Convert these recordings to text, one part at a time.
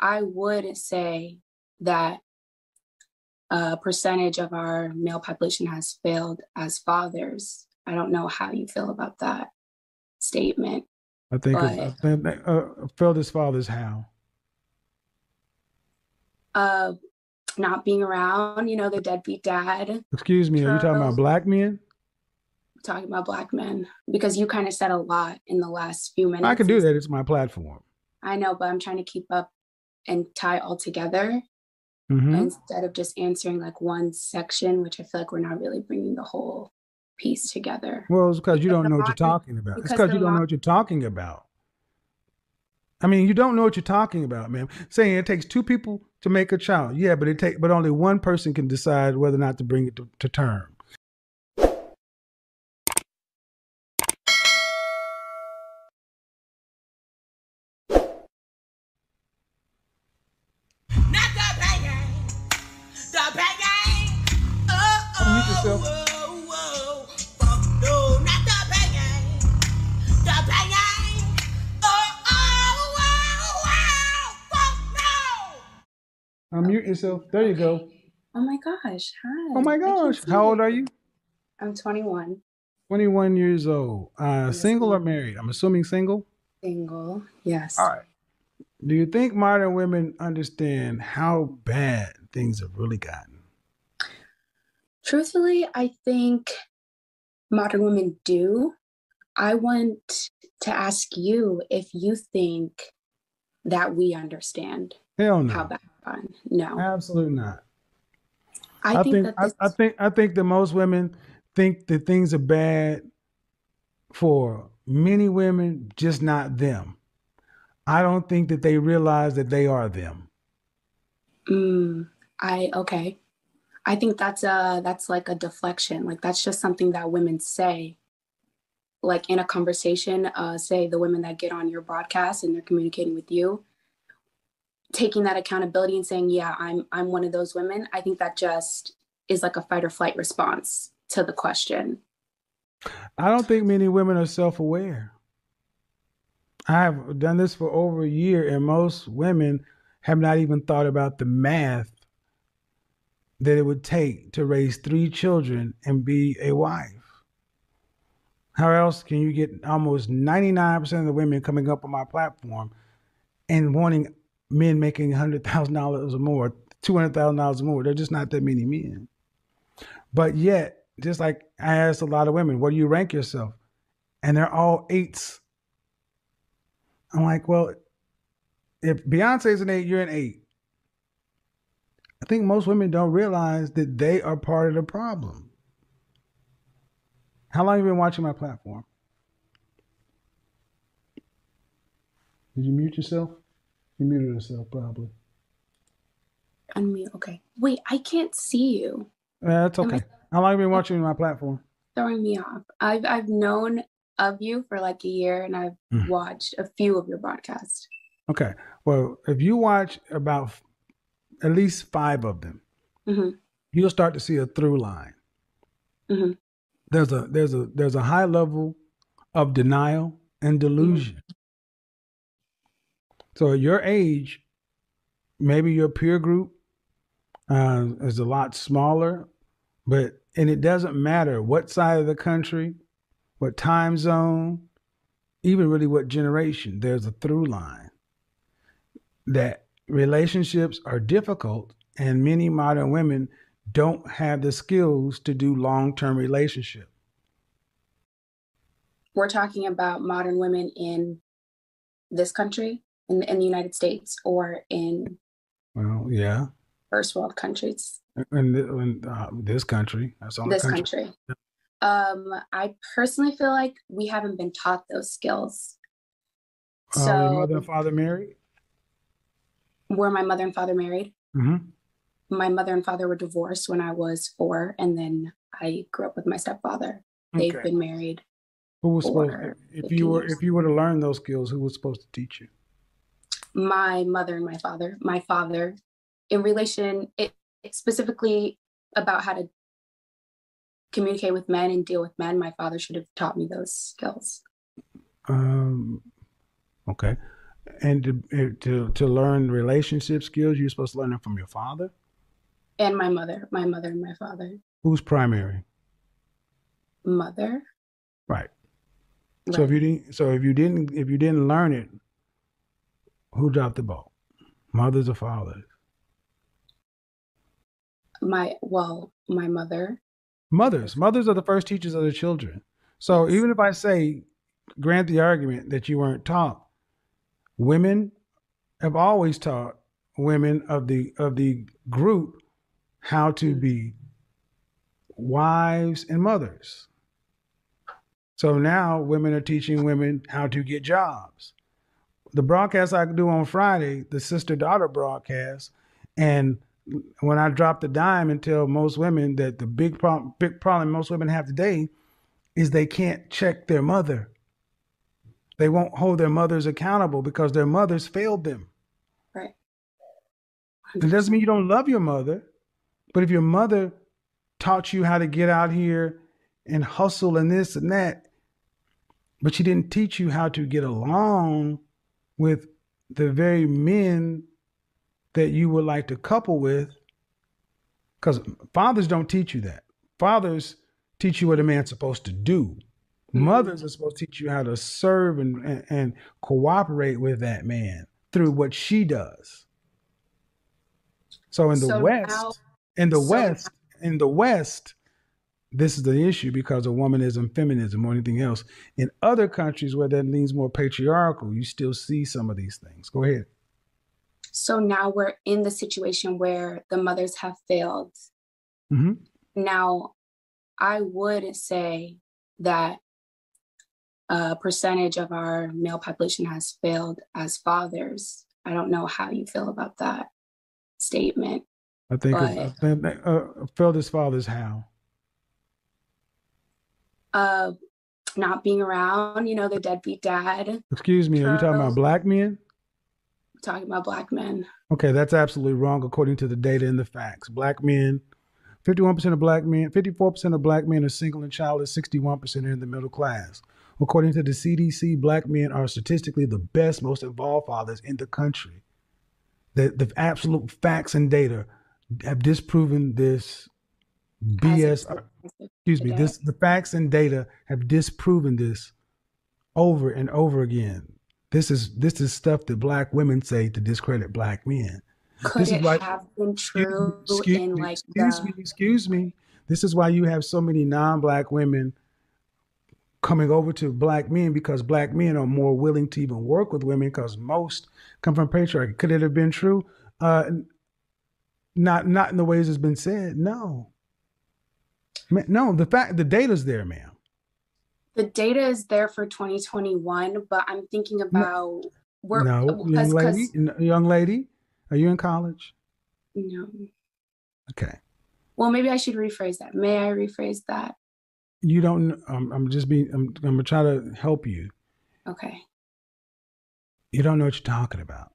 I would say that a percentage of our male population has failed as fathers. I don't know how you feel about that statement, I think but failed his father's how. uh, not being around, the deadbeat dad Excuse me, are you talking about trope, black men? talking about black men, because you kind of said a lot in the last few I can minutes. do that. It's my platform. I know, but I'm trying to keep up and tie all together Hmm. instead of just answering like one section, which I feel like we're not really bringing the whole piece together. Well, it's because you Because don't the know what you're modern, talking about. It's because because the you don't know modern, what you're talking about. I mean, you don't know what you're talking about, man. Saying it takes two people to make a child. Yeah, but only one person can decide whether or not to bring it to term. Not the bang, the bang. Oh, Unmute oh, yourself. oh, oh. Fuck no, not the bang, the bang. Oh, oh, oh, oh. Fuck Unmute yourself. There you okay. go. Oh my gosh. Oh Hi. my I can't gosh. How see old are you. you? I'm 21. 21 years old. Yes, Single or I'm married? I'm assuming single. single. All Yes. right. Do you think modern women understand how bad things have really gotten? Truthfully, I think modern women do. I want to ask you if you think that we understand Hell how no. bad it's gone. No. Absolutely not. I I think think that this, I think that most women think that things are bad for many women, just not them. I don't think that they realize that they are them. mm, okay. I think that's like a deflection. Like that's just something that women say, like in a conversation, say the women that get on your broadcast and they're communicating with you, taking that accountability and saying, yeah, I'm one of those women. I think that just is like a fight or flight response to the question. I don't think many women are self-aware. I have done this for over a year, and most women have not even thought about the math that it would take to raise three children and be a wife. How else can you get almost 99% of the women coming up on my platform and wanting men making $100,000 or more, $200,000 or more? There's just not that many men. But yet, just like I asked a lot of women, where do you rank yourself? And they're all eights. I'm like, well, if Beyonce's an eight, you're an eight. I think most women don't realize that they are part of the problem. How long have you been watching my platform? Did you mute yourself? You muted yourself, probably. Unmute. Okay. Wait, I can't see you. That's Am I okay. How long have you been watching my platform? throwing me off? I've known of you for like a year and I've Mm. watched a few of your broadcasts. Okay. Well, if you watch about at least five of them, Mm-hmm. you'll start to see a through line. Mm-hmm. There's a high level of denial and Mm-hmm. delusion. So at your age, maybe your peer group is a lot smaller, and it doesn't matter what side of the country, what time zone, even really what generation. There's a through line that relationships are difficult, and many modern women don't have the skills to do long-term relationship. We're talking about modern women in this country, in the United States, or in Well, yeah, first world countries. in this country, that's the only This country. country. I personally feel like we haven't been taught those skills. Your So, mother and father married? were my mother and father married? Mm-hmm. My mother and father were divorced when I was 4, and then I grew up with my stepfather. They've Okay. been married Who was supposed for if you 15 were years. if you were to learn those skills, who was supposed to teach you? My mother and my father. My father, in relation, it specifically about how to communicate with men and deal with men. My father should have taught me those skills. Um, okay. And to learn relationship skills, you're supposed to learn them from your father. And my mother and my father. Who's primary? Mother. Right. So Right. if you didn't learn it, who dropped the ball? Mothers or fathers? My mother. Mothers. Mothers are the first teachers of their children. So Yes. even if I say, grant the argument that you weren't taught, women have always taught women of the group how to be wives and mothers. So now women are teaching women how to get jobs. The broadcast I do on Friday, the sister-daughter broadcast, and when I drop the dime and tell most women that the big problem most women have today is they can't check their mother. They won't hold their mothers accountable because their mothers failed them. Right. It doesn't mean you don't love your mother, but if your mother taught you how to get out here and hustle and this and that, but she didn't teach you how to get along with the very men that you would like to couple with, because fathers don't teach you that. Fathers teach you what a man's supposed to do. Mothers are supposed to teach you how to serve and cooperate with that man through what she does. So in the West, this is the issue because of womanism, feminism, or anything else. In other countries where that leans more patriarchal, you still see some of these things. Go ahead. So now we're in the situation where the mothers have failed. Mm-hmm. Now, I would say that a percentage of our male population has failed as fathers. I don't know how you feel about that statement. I think failed as fathers how? Not being around, the deadbeat dad. Excuse me, are you talking about black men? Talking about black men. Okay, that's absolutely wrong according to the data and the facts. Black men, 51% of black men, 54% of black men are single and childless, 61% are in the middle class. According to the CDC, black men are statistically the best, most involved fathers in the country. The absolute facts and data have disproven this BS. Excuse me, the facts and data have disproven this over and over again. This is stuff that black women say to discredit black men. Could it have been true in like excuse me. This is why you have so many non-black women coming over to black men, because black men are more willing to even work with women because most come from patriarchy. Could it have been true? Not in the ways it's been said. No. No, the data's there, ma'am. The data is there for 2021, but I'm thinking about young lady, are you in college? No. Okay. Well, maybe I should rephrase that. May I rephrase that? You don't. I'm gonna try to help you. Okay. You don't know what you're talking about.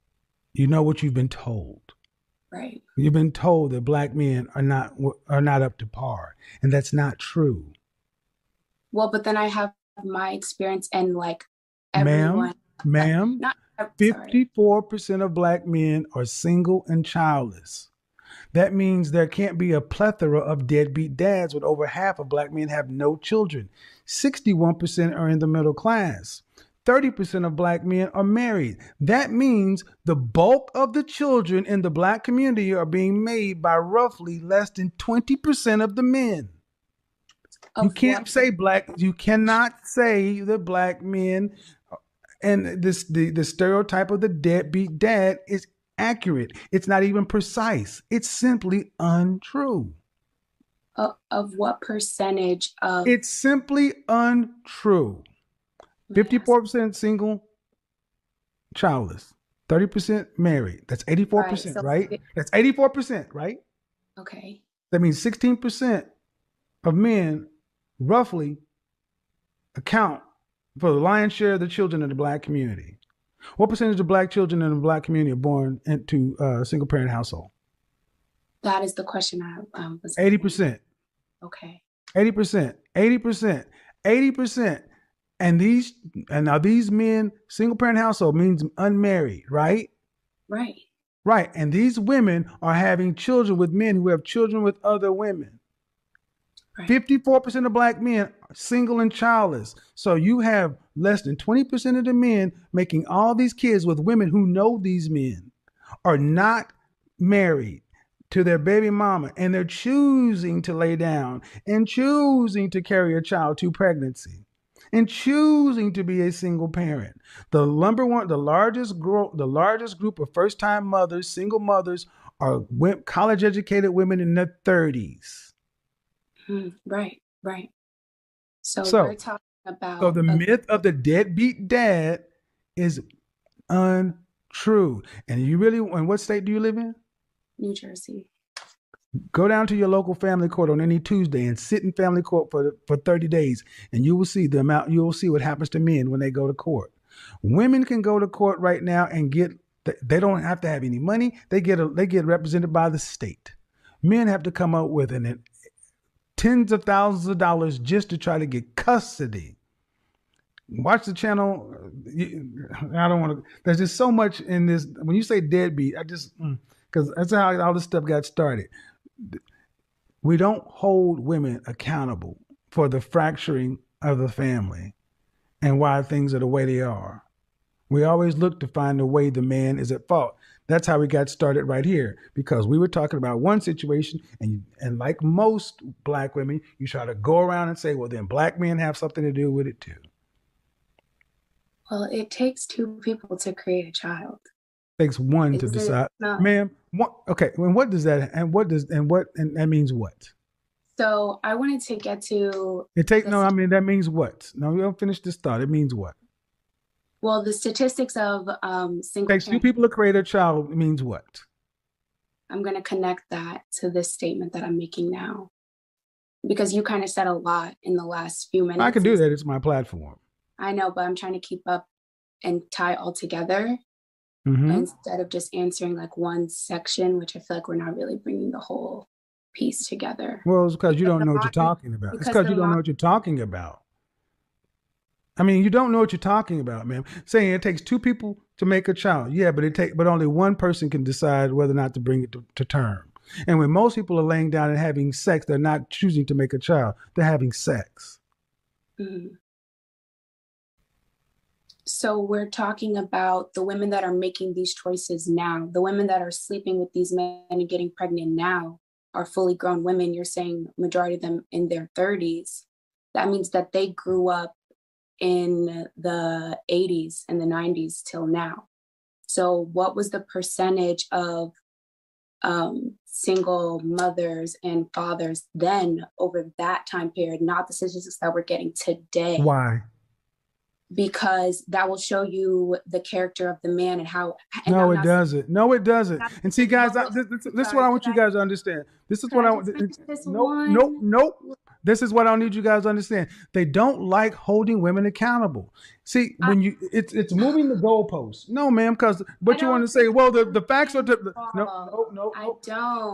You know what you've been told. Right. You've been told that black men are not up to par, and that's not true. Well, but then I have my experience and like everyone. Ma'am, 54% of black men are single and childless. That means there can't be a plethora of deadbeat dads, with over half of black men have no children. 61% are in the middle class. 30% of black men are married. That means the bulk of the children in the black community are being made by roughly less than 20% of the men. You cannot say that black men and the stereotype of the deadbeat dad is accurate. It's not even precise. It's simply untrue. Of what percentage of? It's simply untrue. 54% single, childless. 30% married. That's 84%, right? That's 84%, right? Okay. That means 16% of men roughly account for the lion's share of the children in the black community. What percentage of black children in the black community are born into a single parent household? That is the question I was. 80%. Okay. 80%. 80%. 80%. And now these men, single parent household means unmarried, right? Right. Right. And these women are having children with men who have children with other women. Right. 54% of black men are single and childless. So you have less than 20% of the men making all these kids with women who know these men are not married to their baby mama, and they're choosing to lay down and choosing to carry a child to pregnancy and choosing to be a single parent. The largest group of first-time mothers, single mothers, are college-educated women in their 30s. Right. So we're talking about. So the myth of the deadbeat dad is untrue. And what state do you live in? New Jersey. Go down to your local family court on any Tuesday and sit in family court for 30 days, and you will see what happens to men when they go to court. Women can go to court right now and they don't have to have any money. They get represented by the state. Men have to come up with tens of thousands of dollars just to try to get custody. Watch the channel. I don't want to. There's just so much in this. When you say deadbeat, because that's how all this stuff got started. We don't hold women accountable for the fracturing of the family and why things are the way they are. We always look to find the way the man is at fault. That's how we got started right here, because we were talking about one situation, and like most black women, you try to go around and say, well, then black men have something to do with it too. Well, it takes two people to create a child. It takes one to decide. Ma'am, okay, and what does that, and that means what? So I wanted to get to. That means what? No, we don't finish this thought. It means what? Well, the statistics of single. Takes two people to create a child means what? I'm going to connect that to this statement that I'm making now, because you kind of said a lot in the last few minutes. I can do that. It's my platform. I know, but I'm trying to keep up and tie all together instead of just answering like one section, which I feel like we're not really bringing the whole piece together. Well, it's because you don't know what you're talking about. It's because you don't know what you're talking about. I mean, you don't know what you're talking about, man. Saying it takes two people to make a child. Yeah, but only one person can decide whether or not to bring it to term. And when most people are laying down and having sex, they're not choosing to make a child. They're having sex. Mm-hmm. So we're talking about the women that are making these choices now. The women that are sleeping with these men and getting pregnant now are fully grown women. You're saying majority of them in their 30s. That means that they grew up in the 80s and the 90s till now. So what was the percentage of single mothers and fathers then over that time period, not the statistics that we're getting today? Why? Because that will show you the character of the man and how. And no, it doesn't. No, it doesn't. And see, guys, this is what I want you guys to understand. This is what I want. Nope. This is what I need you guys to understand. They don't like holding women accountable. See, when it's moving the goalposts. No, ma'am, because what you want to say, well, the facts are no. I don't.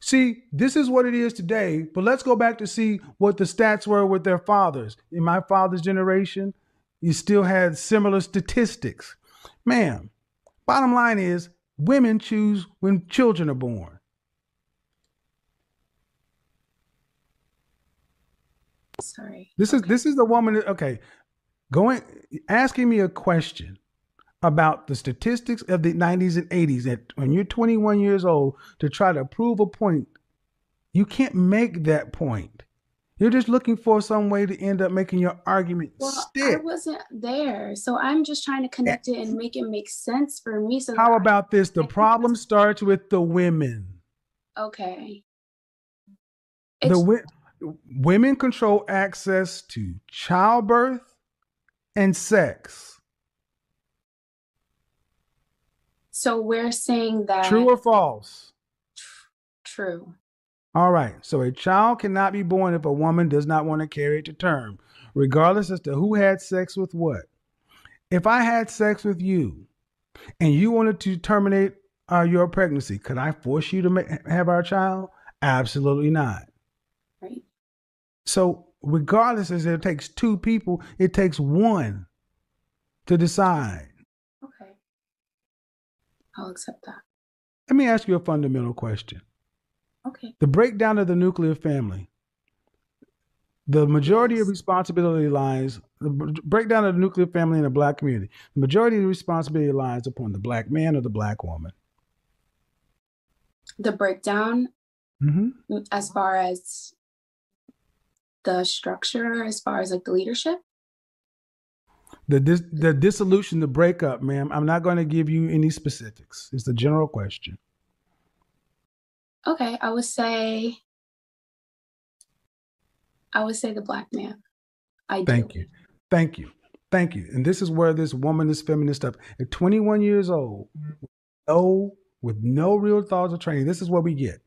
See, this is what it is today, but let's go back to see what the stats were with their fathers. In my father's generation, you still had similar statistics. Ma'am, bottom line is women choose when children are born. Sorry. This is the woman, okay, asking me a question about the statistics of the 90s and 80s, that when you're 21 years old to try to prove a point, you can't make that point. You're just looking for some way to end up making your argument stick. I wasn't there, so I'm just trying to connect it and make it make sense for me. So how about this? The problem starts with the women. Okay. Women control access to childbirth and sex. So we're saying that. True or false? True. All right. So a child cannot be born if a woman does not want to carry it to term, regardless as to who had sex with what. If I had sex with you and you wanted to terminate your pregnancy, could I force you to have our child? Absolutely not. Right. So regardless, as it takes two people, it takes one to decide. Okay. I'll accept that. Let me ask you a fundamental question. Okay. The breakdown of the nuclear family. The majority of Yes. responsibility lies, the breakdown of the nuclear family in the black community. The majority of the responsibility lies upon the black man or the black woman. The breakdown Mm-hmm. as far as the structure, as far as like the leadership. The dissolution, the breakup, ma'am. I'm not going to give you any specifics. It's the general question. Okay, I would say the black man. Thank you. Thank you. Thank you. And this is where this woman, this feminist stuff, at 21 years old, with no real thoughts or training, this is what we get.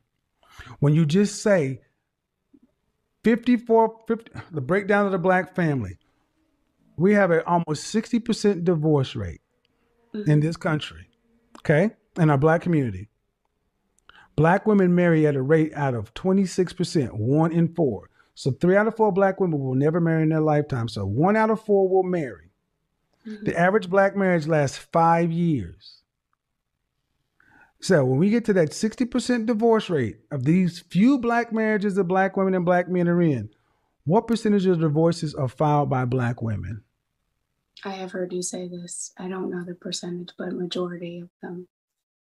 When you just say 50, the breakdown of the black family, we have an almost 60% divorce rate in this country, okay, in our black community. Black women marry at a rate out of 26%, 1 in 4. So 3 out of 4 black women will never marry in their lifetime. So 1 out of 4 will marry. The average black marriage lasts 5 years. So when we get to that 60% divorce rate of these few black marriages that black women and black men are in, what percentage of divorces are filed by black women? I have heard you say this. I don't know the percentage, but majority of them.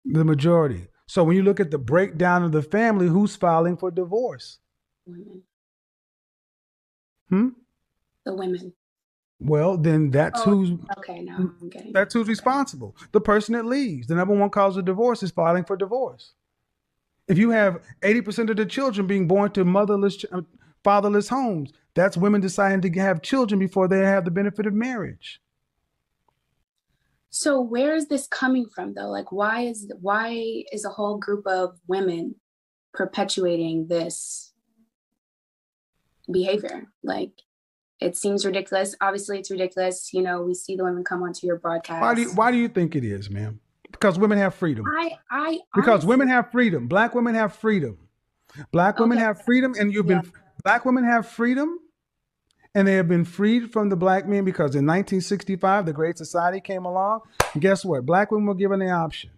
The majority. So when you look at the breakdown of the family, who's filing for divorce? Women. Hmm? The women. Well, then that's who's Okay, now I'm getting that's who's responsible. The person that leaves. The number one cause of divorce is filing for divorce. If you have 80% of the children being born to fatherless homes, that's women deciding to have children before they have the benefit of marriage. So where is this coming from though? Like why is a whole group of women perpetuating this behavior? Like it seems ridiculous. Obviously it's ridiculous. You know, we see the women come onto your broadcast. Why do you think it is, ma'am? Because women have freedom. Because honestly, women have freedom. Black women have freedom. Black women have freedom, and black women have freedom, and they have been freed from the black men because in 1965, the Great Society came along. And guess what? Black women were given the option.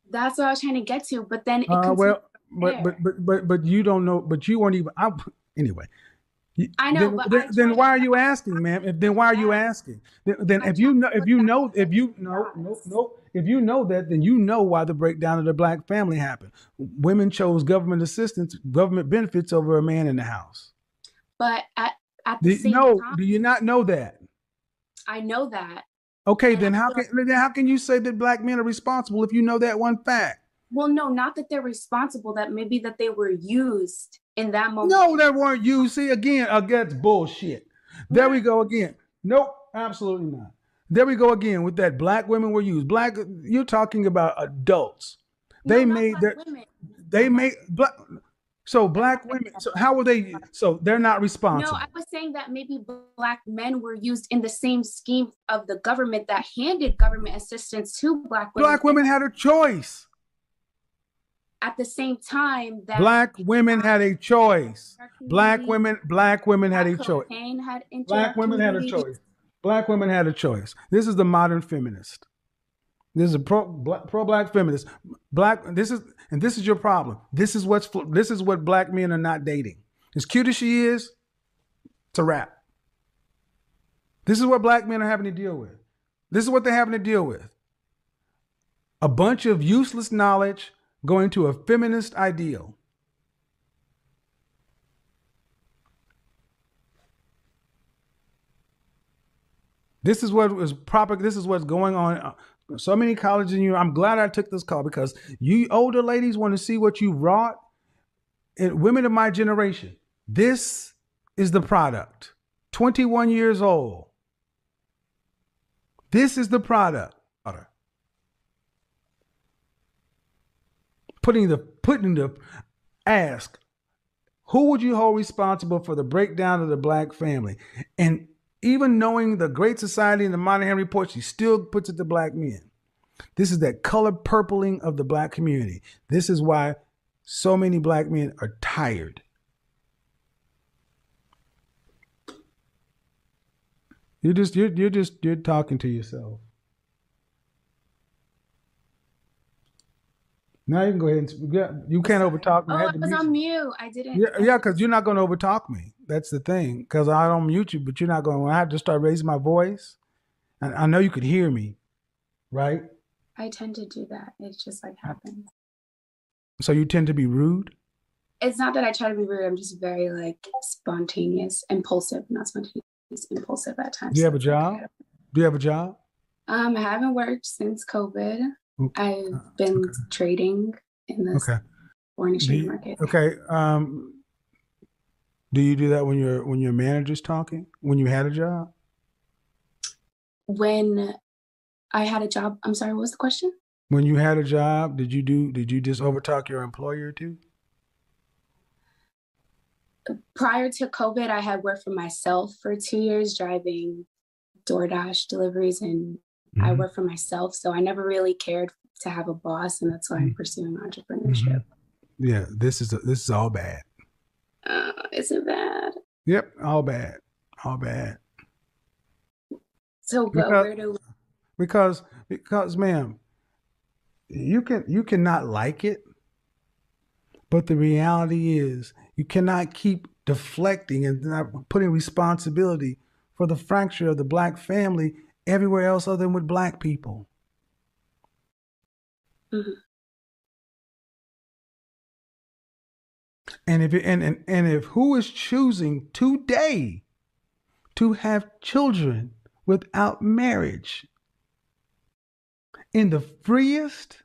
That's what I was trying to get to, but then it but you don't know, but you weren't even anyway. I know, then why are you asking, ma'am? Then why are you asking? Then if you know that, then you know why the breakdown of the black family happened. Women chose government assistance, government benefits over a man in the house. But at the same time, do you not know that? I know that. Okay, then how can you say that black men are responsible if you know that one fact? Well, no, not that they're responsible. That maybe that they were used in that moment. No, they weren't used. See, again, that's bullshit. There we go again. Nope, absolutely not. There we go again with that. Black women were used. You're talking about adults. They made their. Women. They made black. So black women. So how were they? So they're not responsible. No, I was saying that maybe black men were used in the same scheme of the government that handed government assistance to black women. Black women had a choice. At the same time that black women had a choice. Black women had a choice. Black women had a choice. Black women had a choice. This is the modern feminist. This is a pro-black feminist. This is your problem. This is what black men are not dating. As cute as she is, it's a wrap. This is what black men are having to deal with. This is what they're having to deal with. A bunch of useless knowledge going to a feminist ideal. This is what is proper. This is what's going on. So many colleges in you. I'm glad I took this call because you older ladies want to see what you wrought. And women of my generation, this is the product. 21 years old. This is the product. Putting the ask, who would you hold responsible for the breakdown of the black family? And even knowing the Great Society and the Moynihan Report, she still puts it to black men. This is that color purpling of the black community. This is why so many black men are tired. You're talking to yourself. Now you can go ahead and you can't overtalk me. I Oh, had I the was music. on mute. I didn't. Yeah, because you're not going to overtalk me. That's the thing. Because I don't mute you, but you're not going. When I have to start raising my voice, and I know you could hear me, right? I tend to do that. It just like happens. So you tend to be rude. It's not that I try to be rude. I'm just very like spontaneous, impulsive, not spontaneous, impulsive at times. Do you have a job? Do you have a job? I haven't worked since COVID. Okay. I've been trading in the foreign exchange market. Okay. Do you do that when your manager's talking? When you had a job? When I had a job, I'm sorry, what was the question? When you had a job, did you just overtalk your employer too? Prior to COVID, I had worked for myself for 2 years driving DoorDash deliveries, and I worked for myself. So I never really cared to have a boss, and that's why I'm pursuing entrepreneurship. Yeah, this is all bad. Is it bad? Yep, all bad. All bad. So where do because ma'am, you cannot like it, but the reality is you cannot keep deflecting and not putting responsibility for the fracture of the Black family everywhere else other than with Black people. And if who is choosing today to have children without marriage in the freest,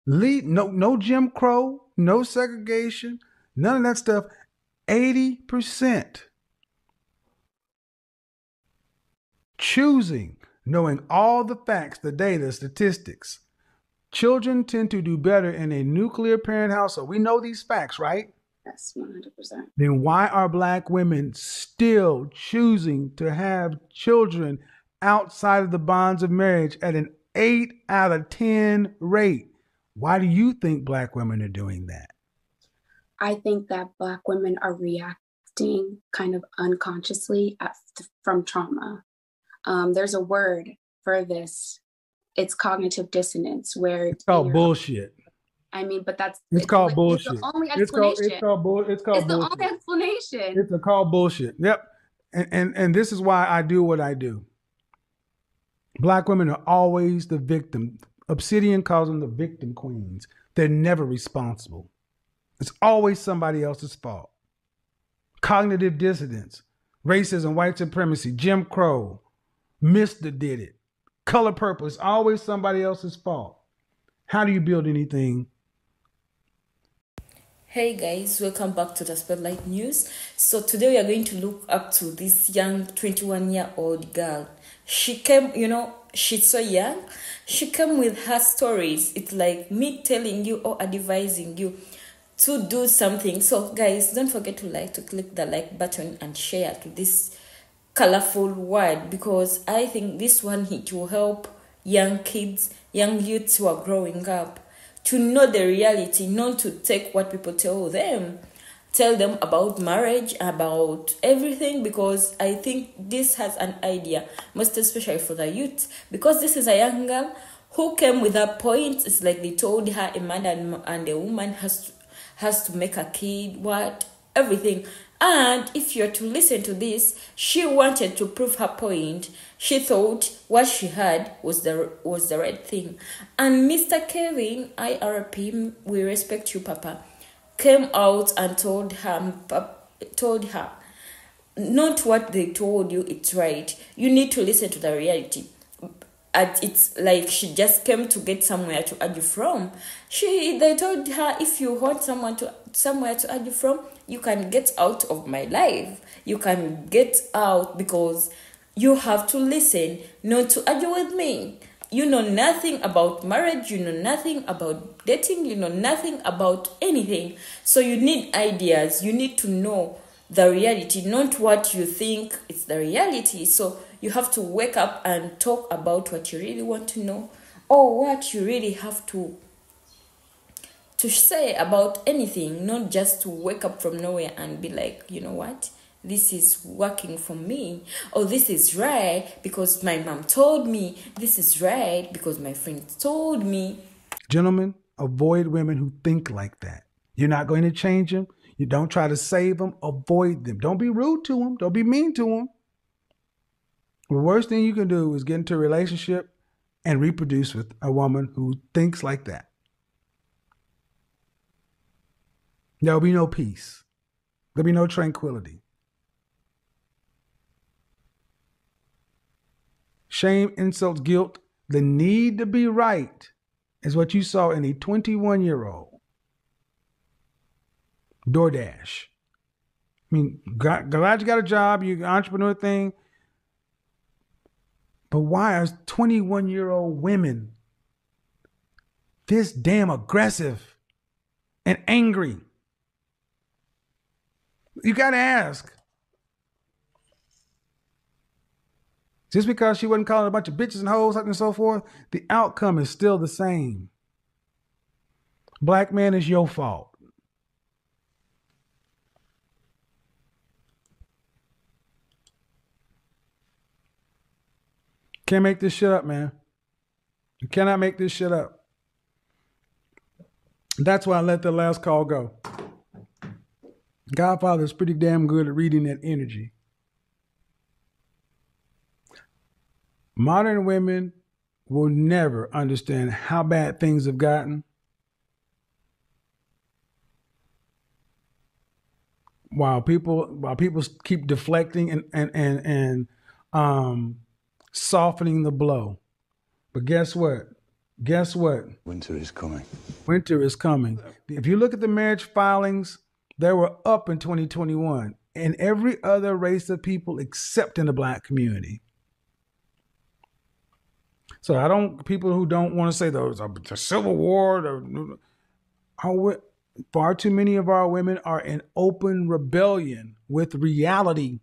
no Jim Crow, no segregation, none of that stuff, 80% choosing, knowing all the facts, the data, statistics. Children tend to do better in a nuclear parent household. We know these facts, right? Yes, 100%. Then why are Black women still choosing to have children outside of the bonds of marriage at an 8 out of 10 rate? Why do you think Black women are doing that? I think that Black women are reacting kind of unconsciously from trauma. There's a word for this. It's cognitive dissonance, where it's called bullshit. I mean, but it's called bullshit. It's the only explanation. It's called bullshit. It's the only explanation. It's called bullshit. Yep. And this is why I do what I do. Black women are always the victim. Obsidian calls them the victim queens. They're never responsible. It's always somebody else's fault. Cognitive dissonance, racism, white supremacy, Jim Crow, Mr. did it. Color purple, it's always somebody else's fault. How do you build anything? Hey guys, welcome back to the Spotlight News. So today we are going to look up to this young 21-year-old girl. She came, she's so young. She came with her stories. It's like me telling you or advising you to do something. So guys, don't forget to click the like button and share to this colorful word, because I think this one it will help young kids, young youths who are growing up to know the reality, not to take what people tell them about marriage, about everything, because I think this has an idea, most especially for the youth, because this is a young girl who came with a point. It's like they told her a man and a woman has to make a kid, everything. And if you're to listen to this, she wanted to prove her point. She thought what she had was the right thing. And Mr. Kevin, IRP, we respect you, Papa, came out and told her, not what they told you, it's right. You need to listen to the reality. And it's like she just came to get somewhere to argue from. They told her, if you want somewhere to argue from, you can get out of my life. You can get out, because you have to listen, not to argue with me. You know nothing about marriage. You know nothing about dating. You know nothing about anything. So you need ideas. You need to know the reality, not what you think is the reality. So you have to wake up and talk about what you really want to know, or what you really have to say about anything, not just to wake up from nowhere and be like, you know what, this is working for me, or this is right because my mom told me, this is right because my friend told me. Gentlemen, avoid women who think like that. You're not going to change them. You don't try to save them. Avoid them. Don't be rude to them. Don't be mean to them. The worst thing you can do is get into a relationship and reproduce with a woman who thinks like that. There'll be no peace. There'll be no tranquility. Shame, insults, guilt, the need to be right is what you saw in a 21-year-old. DoorDash. I mean, glad you got a job, you entrepreneur thing. But why are 21-year-old women this damn aggressive and angry? You got to ask. Just because she wasn't calling a bunch of bitches and hoes and so forth, the outcome is still the same. Black man, is your fault. Can't make this shit up, man. You cannot make this shit up. That's why I let the last call go. Godfather is pretty damn good at reading that energy. Modern women will never understand how bad things have gotten. While people keep deflecting and softening the blow. But guess what? Guess what? Winter is coming. Winter is coming. If you look at the marriage filings, they were up in 2021 in every other race of people except in the Black community. So people who don't want to say those are the Civil War, far too many of our women are in open rebellion with reality.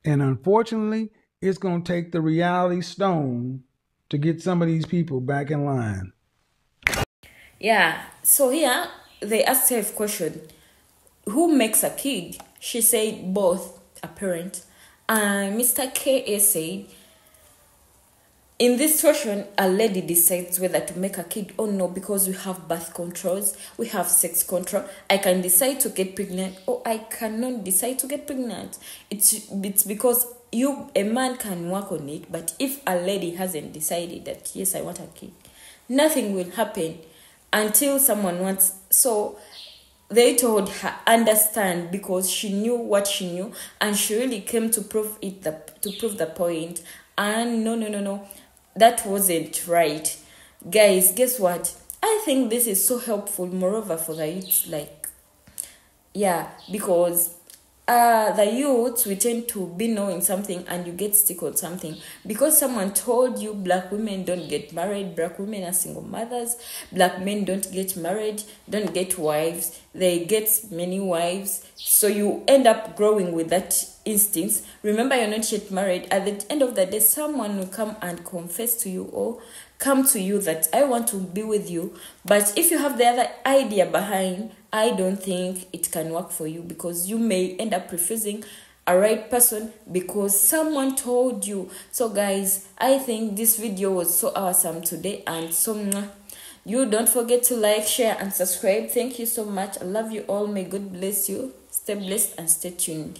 And unfortunately, it's going to take the reality stone to get some of these people back in line. Yeah, so here they asked her a question. Who makes a kid? She said both, a parent. And Mr. K.A. said, in this situation, a lady decides whether to make a kid or no, because we have birth controls, we have sex control. I can decide to get pregnant or I cannot decide to get pregnant. It's because a man can work on it, but if a lady hasn't decided that, yes, I want a kid, nothing will happen until someone wants. So they told her, understand, because she knew what she knew, and she really came to prove the point. And no. That wasn't right. Guys, guess what? I think this is so helpful, moreover, for the youths. Because the youths, we tend to be knowing something and you get stuck on something. Because someone told you Black women don't get married, Black women are single mothers, Black men don't get married, don't get wives, they get many wives. So you end up growing with that instinct. Remember, you're not yet married. At the end of the day, someone will come and confess to you or come to you that I want to be with you. But if you have the other idea behind, I don't think it can work for you, because you may end up refusing a right person because someone told you. So guys, I think this video was so awesome today, and so you don't forget to like, share and subscribe. Thank you so much. I love you all. May God bless you. Stay blessed and stay tuned.